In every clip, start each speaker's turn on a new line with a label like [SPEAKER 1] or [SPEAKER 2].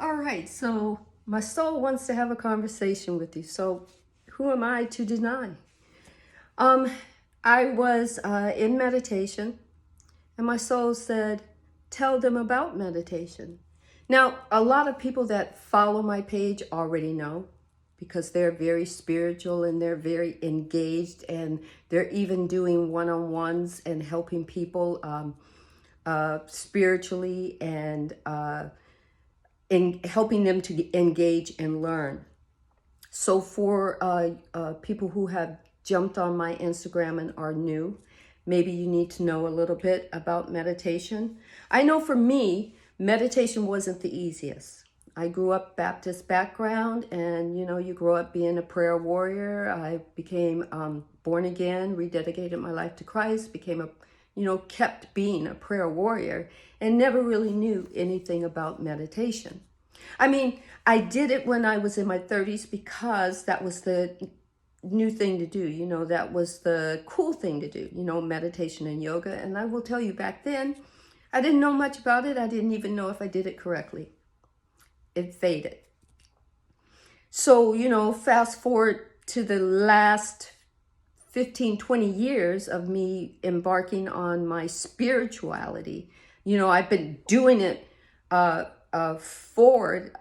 [SPEAKER 1] All right, so my soul wants to have a conversation with you. So who am I to deny? Um, I was in meditation, and my soul said, tell them about meditation. Now, a lot of people that follow my page already know because they're very spiritual and they're very engaged, and they're even doing one-on-ones and helping people spiritually and in helping them to engage and learn. So for people who have jumped on my Instagram and are new, maybe you need to know a little bit about meditation. I know for me, meditation wasn't the easiest. I grew up Baptist background, and you grow up being a prayer warrior. I became born again, rededicated my life to Christ, became kept being a prayer warrior, and never really knew anything about meditation. I mean, I did it when I was in my 30s because that was the new thing to do. That was the cool thing to do, meditation and yoga. And I will tell you, back then, I didn't know much about it. I didn't even know if I did it correctly. It faded. So, fast forward to the last 15, 20 years of me embarking on my spirituality. I've been doing it forward,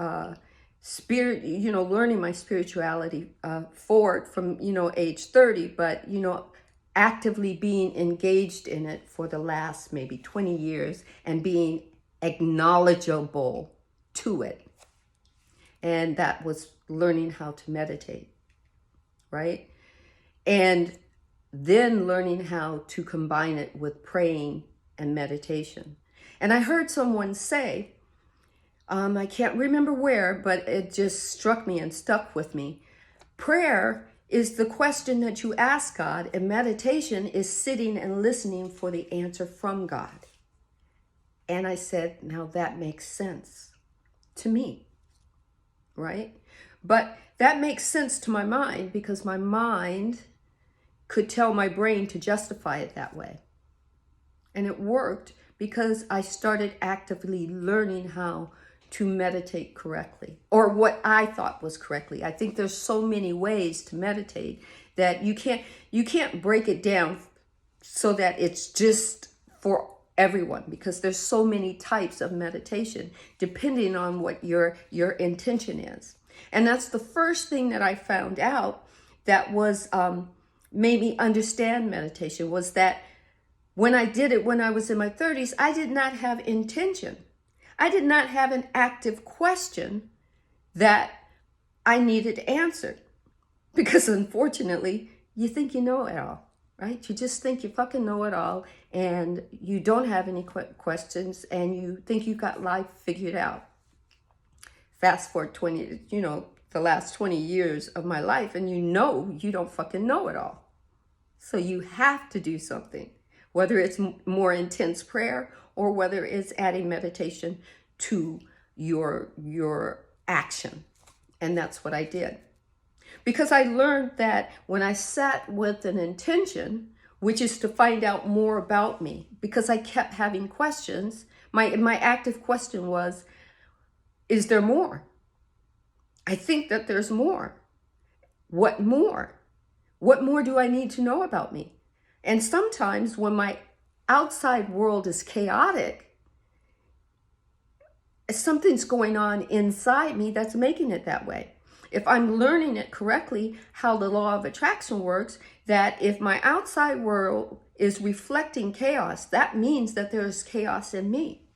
[SPEAKER 1] spirit, learning my spirituality forward from, age 30, but, actively being engaged in it for the last maybe 20 years and being acknowledgeable to it. And that was learning how to meditate, right? And then learning how to combine it with praying and meditation. And I heard someone say, I can't remember where, but it just struck me and stuck with me. Prayer is the question that you ask God, and meditation is sitting and listening for the answer from God. And I said, now that makes sense to me, right? But that makes sense to my mind because my mind could tell my brain to justify it that way. And it worked because I started actively learning how to meditate correctly, or what I thought was correctly. I think there's so many ways to meditate that you can't break it down so that it's just for everyone, because there's so many types of meditation depending on what your intention is. And that's the first thing that I found out that was made me understand meditation, was that when I did it when I was in my 30s, I did not have intention. I did not have an active question that I needed answered. Because unfortunately, you think you know it all, right? You just think you fucking know it all, and you don't have any questions, and you think you got life figured out. Fast forward the last 20 years of my life, and you don't fucking know it all. So you have to do something, whether it's more intense prayer or whether it's adding meditation to your action. And that's what I did. Because I learned that when I sat with an intention, which is to find out more about me, because I kept having questions, my active question was, is there more? I think that there's more. What more? What more do I need to know about me? And sometimes when my outside world is chaotic, something's going on inside me that's making it that way. If I'm learning it correctly, how the law of attraction works, that if my outside world is reflecting chaos, that means that there's chaos in me.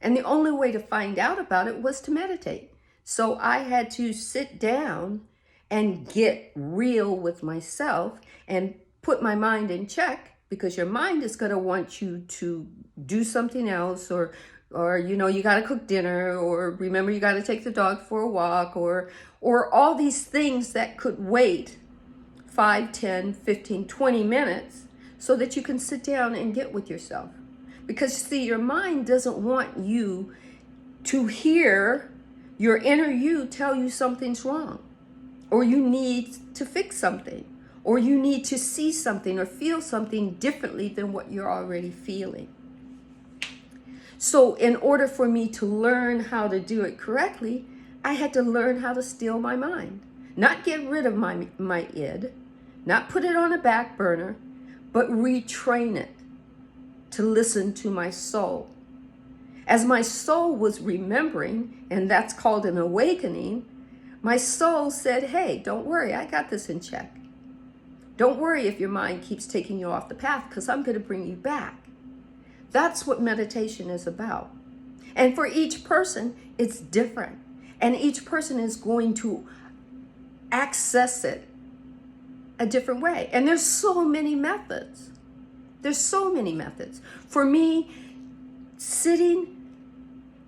[SPEAKER 1] And the only way to find out about it was to meditate. So I had to sit down and get real with myself and put my mind in check, because your mind is going to want you to do something else, or you got to cook dinner, or remember you got to take the dog for a walk, or all these things that could wait 5, 10, 15, 20 minutes so that you can sit down and get with yourself. Because see, your mind doesn't want you to hear your inner you tell you something's wrong, or you need to fix something, or you need to see something or feel something differently than what you're already feeling. So in order for me to learn how to do it correctly, I had to learn how to still my mind. Not get rid of my id, not put it on a back burner, but retrain it to listen to my soul. As my soul was remembering, and that's called an awakening, my soul said, hey, don't worry, I got this in check. Don't worry if your mind keeps taking you off the path, because I'm going to bring you back. That's what meditation is about. And for each person, it's different. And each person is going to access it a different way. And there's so many methods. There's so many methods. For me, sitting,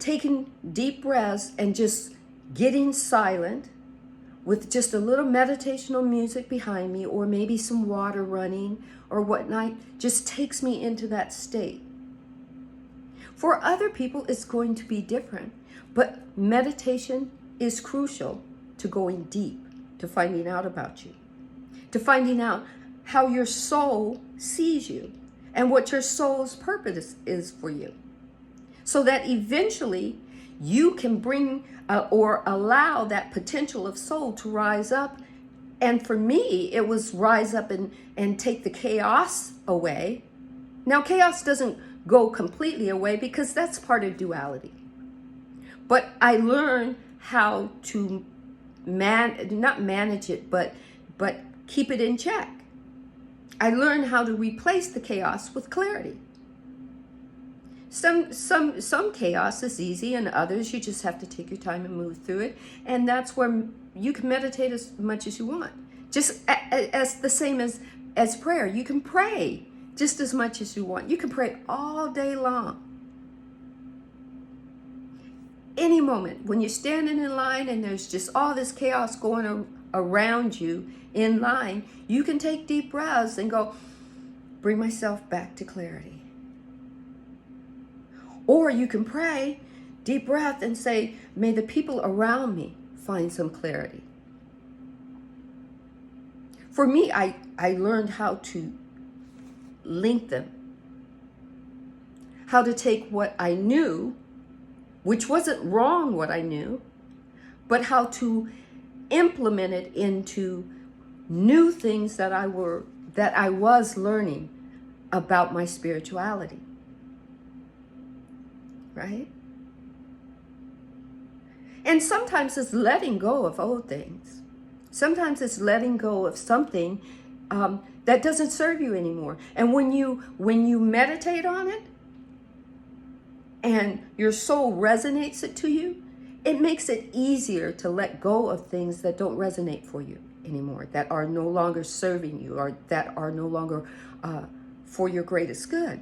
[SPEAKER 1] taking deep breaths, and just getting silent with just a little meditational music behind me, or maybe some water running or whatnot, just takes me into that state. For other people, it's going to be different. But meditation is crucial to going deep, to finding out about you, to finding out how your soul sees you and what your soul's purpose is for you. So that eventually you can bring or allow that potential of soul to rise up. And for me, it was rise up and take the chaos away. Now, chaos doesn't go completely away because that's part of duality. But I learned how to not manage it, but keep it in check. I learned how to replace the chaos with clarity. Some chaos is easy, and others you just have to take your time and move through it. And that's where you can meditate as much as you want. Just as the same as prayer. You can pray just as much as you want. You can pray all day long. Any moment when you're standing in line and there's just all this chaos going around you in line, you can take deep breaths and go, bring myself back to clarity. Or you can pray, deep breath, and say, may the people around me find some clarity. For me, I learned how to link them. How to take what I knew, which wasn't wrong what I knew, but how to implement it into new things that I was learning about my spirituality. Right? And sometimes it's letting go of old things. Sometimes it's letting go of something that doesn't serve you anymore. And when you meditate on it and your soul resonates it to you, it makes it easier to let go of things that don't resonate for you anymore, that are no longer serving you, or that are no longer for your greatest good.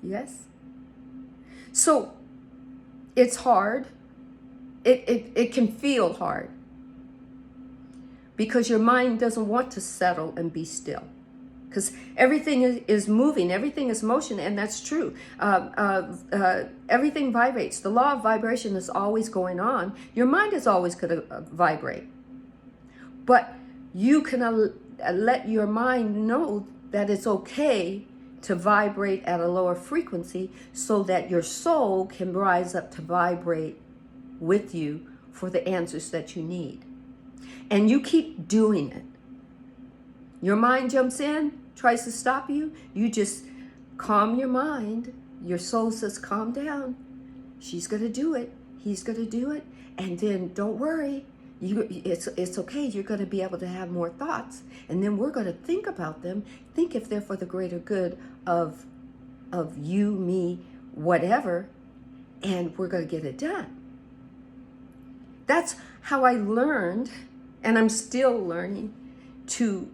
[SPEAKER 1] Yes? So it's hard. It can feel hard because your mind doesn't want to settle and be still, because everything is moving, everything is motion, and that's true. Everything vibrates. The law of vibration is always going on. Your mind is always going to vibrate, but you can let your mind know that it's okay to vibrate at a lower frequency, so that your soul can rise up to vibrate with you for the answers that you need. And you keep doing it. Your mind jumps in, tries to stop you. You just calm your mind. Your soul says, calm down. She's going to do it. He's going to do it. And then don't worry. It's okay. You're going to be able to have more thoughts. And then we're going to think about them. Think if they're for the greater good of you, me, whatever. And we're going to get it done. That's how I learned, and I'm still learning, to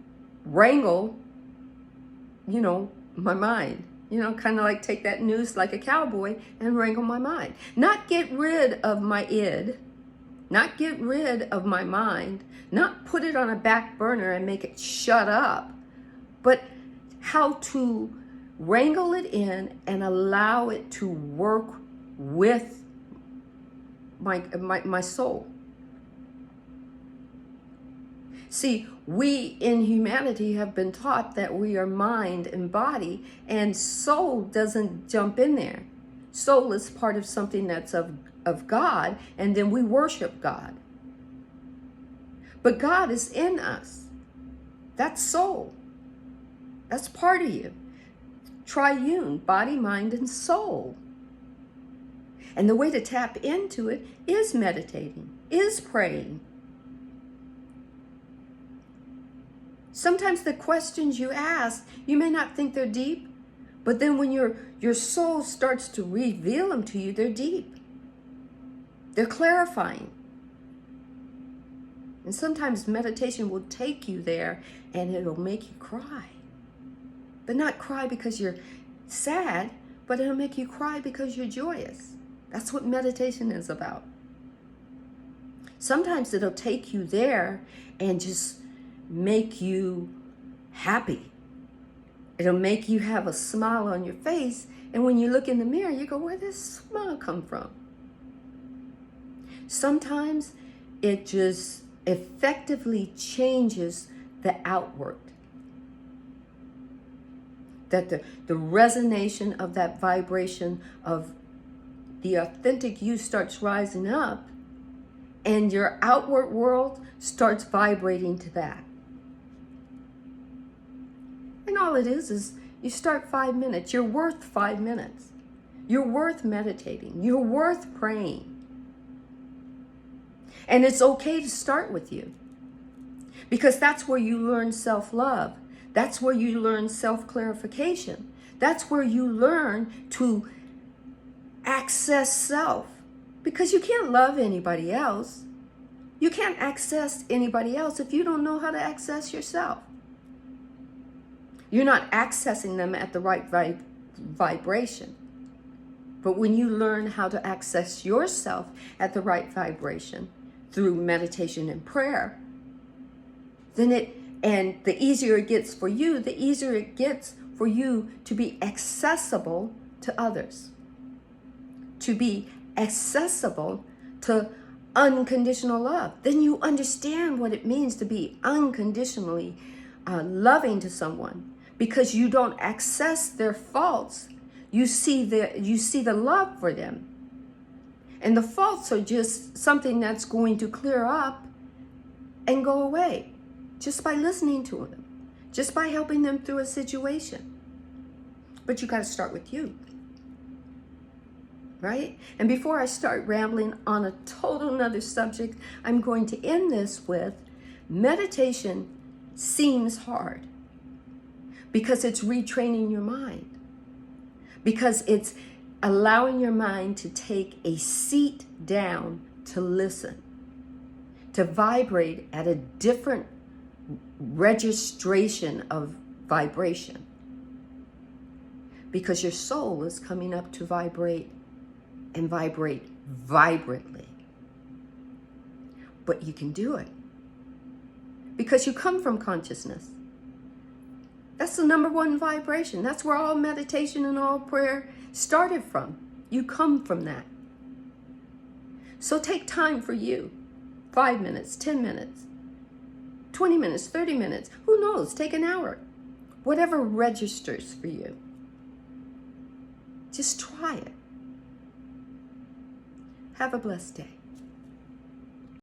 [SPEAKER 1] wrangle, my mind. Kind of like take that noose like a cowboy and wrangle my mind. Not get rid of my id, not get rid of my mind, not put it on a back burner and make it shut up, but how to wrangle it in and allow it to work with my soul. See, we in humanity have been taught that we are mind and body, and soul doesn't jump in there. Soul is part of something that's of God, and then we worship God. But God is in us. That's soul. That's part of you. Triune, body, mind, and soul. And the way to tap into it is meditating, is praying. Sometimes the questions you ask, you may not think they're deep, but then when your soul starts to reveal them to you, they're deep. They're clarifying. And sometimes meditation will take you there and it'll make you cry. But not cry because you're sad, but it'll make you cry because you're joyous. That's what meditation is about. Sometimes it'll take you there and just make you happy. It'll make you have a smile on your face, and when you look in the mirror, you go, where did this smile come from? Sometimes it just effectively changes the outward. That the resonation of that vibration of the authentic you starts rising up, and your outward world starts vibrating to that. And all it is you start 5 minutes. You're worth 5 minutes. You're worth meditating. You're worth praying. And it's okay to start with you, because that's where you learn self-love. That's where you learn self-clarification. That's where you learn to access self, because you can't love anybody else. You can't access anybody else if you don't know how to access yourself. You're not accessing them at the right vibration. But when you learn how to access yourself at the right vibration through meditation and prayer, and the easier it gets for you, the easier it gets for you to be accessible to others, to be accessible to unconditional love. Then you understand what it means to be unconditionally loving to someone, because you don't access their faults. You see the love for them. And the faults are just something that's going to clear up and go away just by listening to them, just by helping them through a situation. But you got to start with you, right? And before I start rambling on a total another subject, I'm going to end this with meditation seems hard because it's retraining your mind, because it's allowing your mind to take a seat down to listen, to vibrate at a different registration of vibration, because your soul is coming up to vibrate and vibrate vibrantly. But you can do it because you come from consciousness. That's the number one vibration. That's where all meditation and all prayer started from. You come from that. So take time for you. 5 minutes, 10 minutes, 20 minutes, 30 minutes. Who knows? Take an hour. Whatever registers for you. Just try it. Have a blessed day.